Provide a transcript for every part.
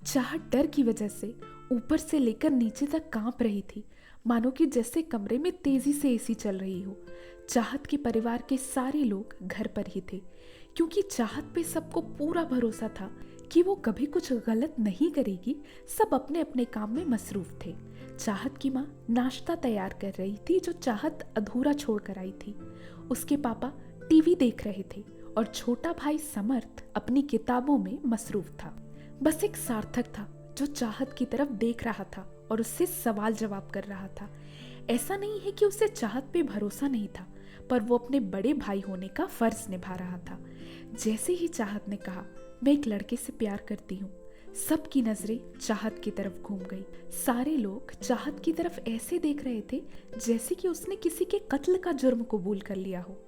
चाहत डर की वजह से ऊपर से लेकर नीचे तक कांप रही थी, मानो कि जैसे कमरे में तेजी से एसी चल रही हो। चाहत के परिवार के सारे लोग घर पर ही थे, क्योंकि चाहत पे सबको पूरा भरोसा था कि वो कभी कुछ गलत नहीं करेगी। सब अपने अपने काम में मसरूफ थे। चाहत की माँ नाश्ता तैयार कर रही थी, जो चाहत अधूरा छोड़ कर आई थी। उसके पापा टीवी देख रहे थे और छोटा भाई समर्थ अपनी किताबों में मसरूफ था। बस एक सार्थक था जो चाहत की तरफ देख रहा था और उससे सवाल जवाब कर रहा था। ऐसा नहीं है कि उसे चाहत पे भरोसा नहीं था, पर वो अपने बड़े भाई होने का फर्ज निभा रहा था। जैसे ही चाहत ने कहा, मैं एक लड़के से प्यार करती हूँ, सबकी नजरें चाहत की तरफ घूम गई। सारे लोग चाहत की तरफ ऐसे देख रहे थे जैसे कि उसने किसी के कत्ल का जुर्म कबूल कर लिया हो।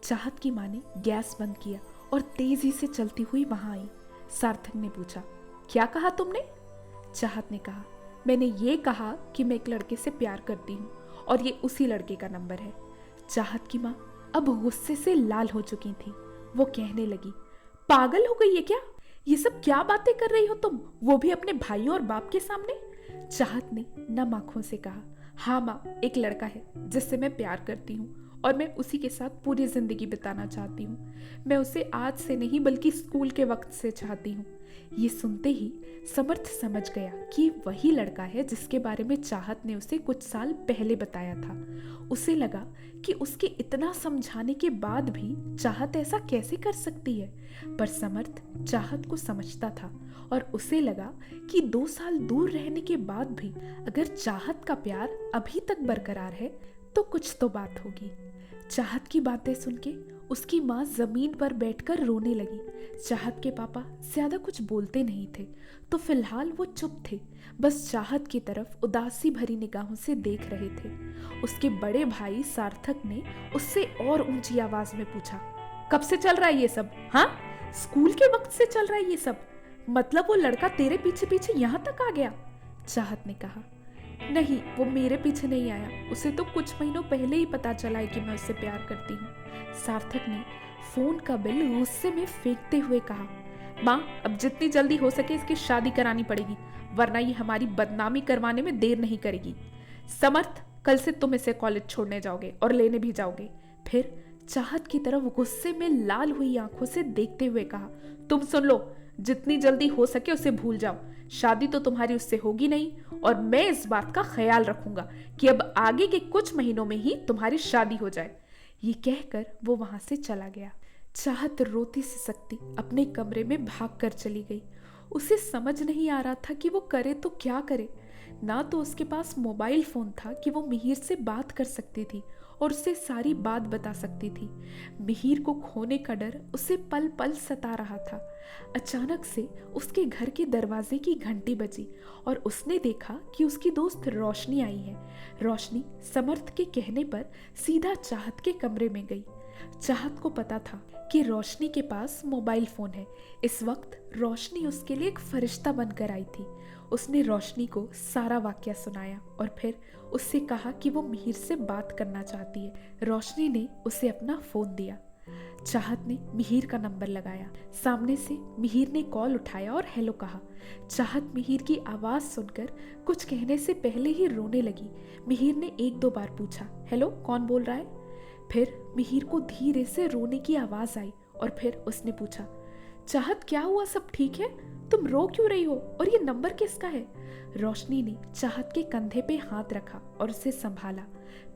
चाहत की माँ ने गैस बंद किया और तेजी से चलती हुई वहां आई। सार्थक ने पूछा, क्या कहा तुमने? चाहत ने कहा, मैंने ये कहा कि मैं एक लड़के से प्यार करती हूँ और ये उसी लड़के का नंबर है। चाहत की माँ अब गुस्से से लाल हो चुकी थी। वो कहने लगी, पागल हो गई है क्या? ये सब क्या बातें कर रही हो तुम, वो भी अपने भाइयों और बाप के सामने? चाहत ने नम आंखों से कहा, हाँ माँ, एक लड़का है जिससे मैं प्यार करती हूँ और मैं उसी के साथ पूरी जिंदगी बिताना चाहती हूँ। मैं उसे आज से नहीं बल्कि स्कूल के वक्त से चाहती हूँ। ये सुनते ही समर्थ समझ गया कि वही लड़का है जिसके बारे में चाहत ने उसे कुछ साल पहले बताया था। उसे लगा कि उसके इतना समझाने के बाद भी चाहत ऐसा कैसे कर सकती है, पर समर्थ चाहत को समझता था और उसे लगा कि 2 साल दूर रहने के बाद भी अगर चाहत का प्यार अभी तक बरकरार है तो कुछ तो बात होगी। चाहत की बातें सुन के उसकी माँ जमीन पर बैठकर रोने लगी। चाहत के पापा ज्यादा कुछ बोलते नहीं थे, तो फिलहाल वो चुप थे, बस चाहत की तरफ उदासी भरी निगाहों से देख रहे थे। उसके बड़े भाई सार्थक ने उससे और ऊंची आवाज में पूछा, कब से चल रहा है ये सब? हाँ, स्कूल के वक्त से चल रहा है ये सब? मतलब वो लड़का तेरे पीछे पीछे यहाँ तक आ गया? चाहत ने कहा, नहीं, वो मेरे पीछे नहीं आया, उसे तो कुछ महीनों पहले ही पता चला है कि मैं उससे प्यार करती हूँ। सार्थक ने फोन का बिल गुस्से में फेंकते हुए कहा, माँ, अब जितनी जल्दी हो सके इसकी शादी करानी पड़ेगी, वरना ये हमारी बदनामी करवाने में देर नहीं करेगी। समर्थ, कल से तुम इसे कॉलेज छोड़ने जाओगे और लेने भी जाओगे। फिर चाहत की तरफ गुस्से में लाल हुई आंखों से देखते हुए कहा, तुम सुन लो, जितनी जल्दी हो सके उसे भूल जाओ। शादी तो तुम्हारी उससे होगी नहीं और मैं इस बात का ख्याल रखूंगा कि अब आगे के कुछ महीनों में ही तुम्हारी शादी हो जाए। ये कहकर वो वहां से चला गया। चाहत रोती सिसकती अपने कमरे में भागकर चली गई। उसे समझ नहीं आ रहा था कि वो करे तो क्या करे। ना तो उसके पास मोबाइल फोन था कि वो मिहिर से बात कर सकती थी और उसे सारी बात बता सकती थी। मिहिर को खोने का डर उसे पल पल सता रहा था। अचानक से उसके घर के दरवाजे की घंटी बजी और उसने देखा कि उसकी दोस्त रोशनी आई है। रोशनी समर्थ के कहने पर सीधा चाहत के कमरे में गई। चाहत को पता था कि रोशनी के पास मोबाइल फोन है। इस वक्त रोशनी उसके लिए एक फरिश्ता बनकर आई थी। उसने रोशनी को सारा वाकया सुनाया और फिर उससे कहा कि वो मिहिर से बात करना चाहती है। रोशनी ने उसे अपना फोन दिया। चाहत ने मिहिर का नंबर लगाया। सामने से मिहिर ने कॉल उठाया और हेलो कहा। चाहत मिहिर की आवाज सुनकर कुछ कहने से पहले ही रोने लगी। मिहिर ने 1-2 बार पूछा, हेलो, कौन बोल रहा है? फिर मिहिर को धीरे से रोने की आवाज आई और फिर उसने पूछा, चाहत, क्या हुआ? सब ठीक है? तुम रो क्यों रही हो और ये नंबर किसका है? रोशनी ने चाहत के कंधे पे हाथ रखा और उसे संभाला।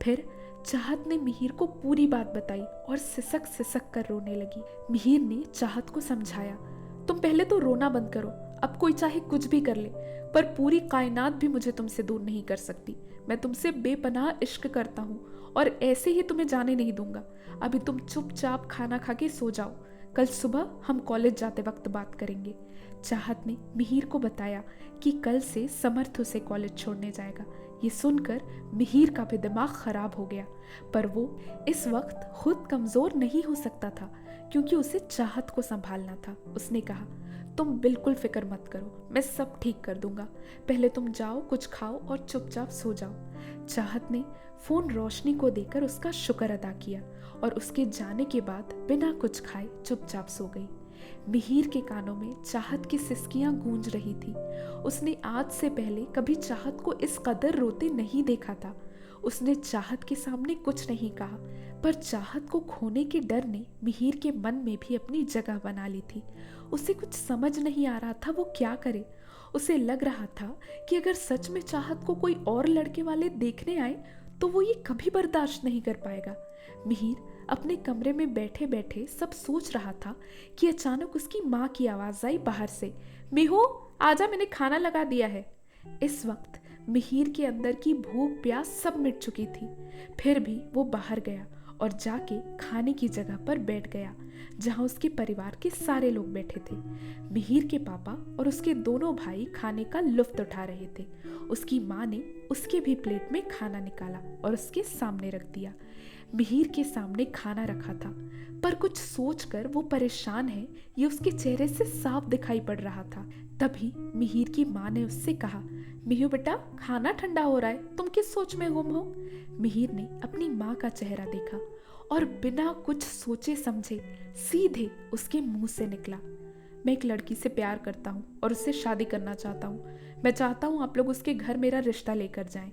फिर चाहत ने मिहिर को पूरी बात बताई और सिसक सिसक कर रोने लगी। मिहिर ने चाहत को समझाया, तुम पहले तो रोना बंद करो, अब कोई चाहे कुछ भी कर ले, पर पूरी कायनात भी मुझे तुमसे दूर नहीं कर सकती। मैं तुमसे बेपनाह इश्क करता हूँ और ऐसे ही तुम्हें जाने नहीं दूंगा। अभी तुम चुपचाप खाना खा के सो जाओ, कल सुबह हम कॉलेज जाते वक्त बात करेंगे। चाहत ने मिहिर को बताया कि कल से समर्थ उसे कॉलेज छोड़ने जाएगा। ये सुनकर मिहिर का भी दिमाग खराब हो गया, पर वो इस वक्त खुद कमजोर नहीं हो सकता था क्योंकि उसे चाहत को संभालना था। उसने कहा, तुम बिल्कुल फिक्र मत करो, मैं सब ठीक कर दूंगा। पहले तुम जाओ, कुछ खाओ और चुपचाप सो जाओ। चाहत ने फोन रोशनी को देकर उसका शुक्र अदा किया और उसके जाने के बाद बिना कुछ खाए चुपचाप सो गई। मिहिर के कानों में चाहत की सिसकियां गूंज रही थी। उसने आज से पहले कभी चाहत को इस कदर रोते नहीं देखा था। उसने चाहत के सामने कुछ नहीं कहा, पर चाहत को खोने के डर ने मिहिर के मन में भी अपनी जगह बना ली थी। उसे कुछ समझ नहीं आ रहा था वो क्या करे। उसे लग रहा था कि अगर सच में चाहत को कोई और लड़के वाले देखने आए तो वो ये कभी बर्दाश्त नहीं कर पाएगा। मिहिर अपने कमरे में बैठे बैठे सब सोच रहा था कि अचानक उसकी माँ की आवाज आई बाहर से, मिहू आजा, मैंने खाना लगा दिया है। इस वक्त मिहिर के अंदर की भूख प्यास सब मिट चुकी थी। फिर भी वो बाहर गया और जाके खाने की जगह पर बैठ गया जहां उसके परिवार के सारे लोग बैठे थे। मिहिर के पापा और उसके दोनों भाई खाने का लुत्फ उठा रहे थे। उसकी माँ ने उसके भी प्लेट में खाना निकाला और उसके सामने रख दिया। मिहिर के सामने खाना रखा था, पर कुछ सोचकर वो परेशान है ये उसके चेहरे से साफ दिखाई पड़ रहा था। तभी मिहिर की माँ ने उससे कहा, मिहू बेटा खाना ठंडा हो रहा है, तुम किस सोच में गुम हो। मिहिर ने अपनी माँ का चेहरा देखा और बिना कुछ सोचे समझे सीधे उसके मुंह से निकला, मैं एक लड़की से प्यार करता हूँ और उससे शादी करना चाहता हूँ। मैं चाहता हूँ आप लोग उसके घर मेरा रिश्ता लेकर जाएं।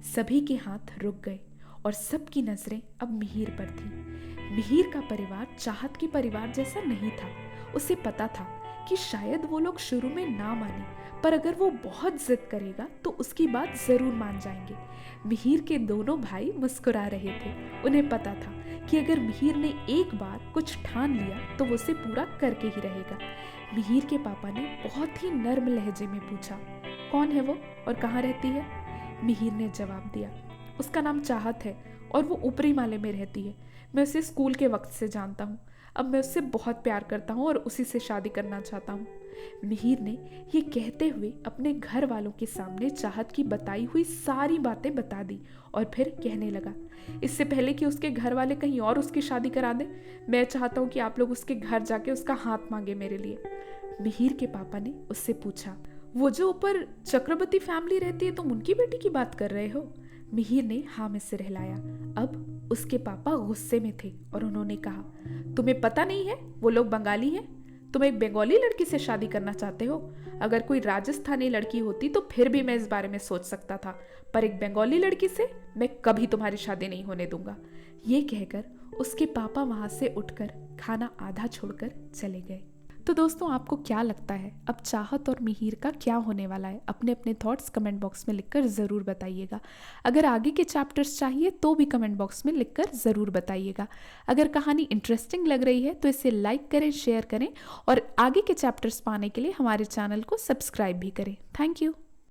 सभी के हाथ रुक गए और सबकी नजरें अब मिहिर पर थी। मिहिर का परिवार चाहत के परिवार जैसा नहीं था। उसे पता था कि शायद वो लोग शुरू में ना माने, पर अगर वो बहुत जिद करेगा तो उसकी बात जरूर मान जाएंगे। मिहिर के दोनों भाई मुस्कुरा रहे थे। उन्हें पता था कि अगर मिहिर ने एक बार कुछ ठान लिया तो वो उसे पूरा करके ही रहेगा। मिहिर के पापा ने बहुत ही नर्म लहजे में पूछा, कौन है वो और कहाँ रहती है। मिहिर ने जवाब दिया, उसका नाम चाहत है और वो ऊपरी माले में रहती है। मैं उसे स्कूल के वक्त से जानता हूँ। अब मैं उससे बहुत प्यार करता हूँ और उसी से शादी करना चाहता हूँ। मिहिर ने ये कहते हुए अपने घर वालों के सामने चाहत की बताई हुई सारी बातें बता दी और फिर कहने लगा, इससे पहले कि उसके घर वाले कहीं और उसकी शादी करा दें, मैं चाहता हूँ कि आप लोग उसके घर जाके उसका हाथ मांगे मेरे लिए। मिहिर के पापा ने उससे पूछा, वो जो ऊपर चक्रवर्ती फैमिली रहती है, तुम उनकी बेटी की बात कर रहे हो। मिहिर ने हाँ में सिर हिलाया। अब उसके पापा गुस्से में थे और उन्होंने कहा, तुम्हें पता नहीं है वो लोग बंगाली हैं? तुम एक बंगाली लड़की से शादी करना चाहते हो? अगर कोई राजस्थानी लड़की होती तो फिर भी मैं इस बारे में सोच सकता था, पर एक बंगाली लड़की से मैं कभी तुम्हारी शादी नहीं होने दूंगा। ये कहकर उसके पापा वहां से उठकर खाना आधा छोड़कर चले गए। तो दोस्तों, आपको क्या लगता है अब चाहत और मिहिर का क्या होने वाला है? अपने अपने थॉट्स कमेंट बॉक्स में लिखकर ज़रूर बताइएगा। अगर आगे के चैप्टर्स चाहिए तो भी कमेंट बॉक्स में लिखकर ज़रूर बताइएगा। अगर कहानी इंटरेस्टिंग लग रही है तो इसे लाइक करें, शेयर करें और आगे के चैप्टर्स पाने के लिए हमारे चैनल को सब्सक्राइब भी करें। Thank you.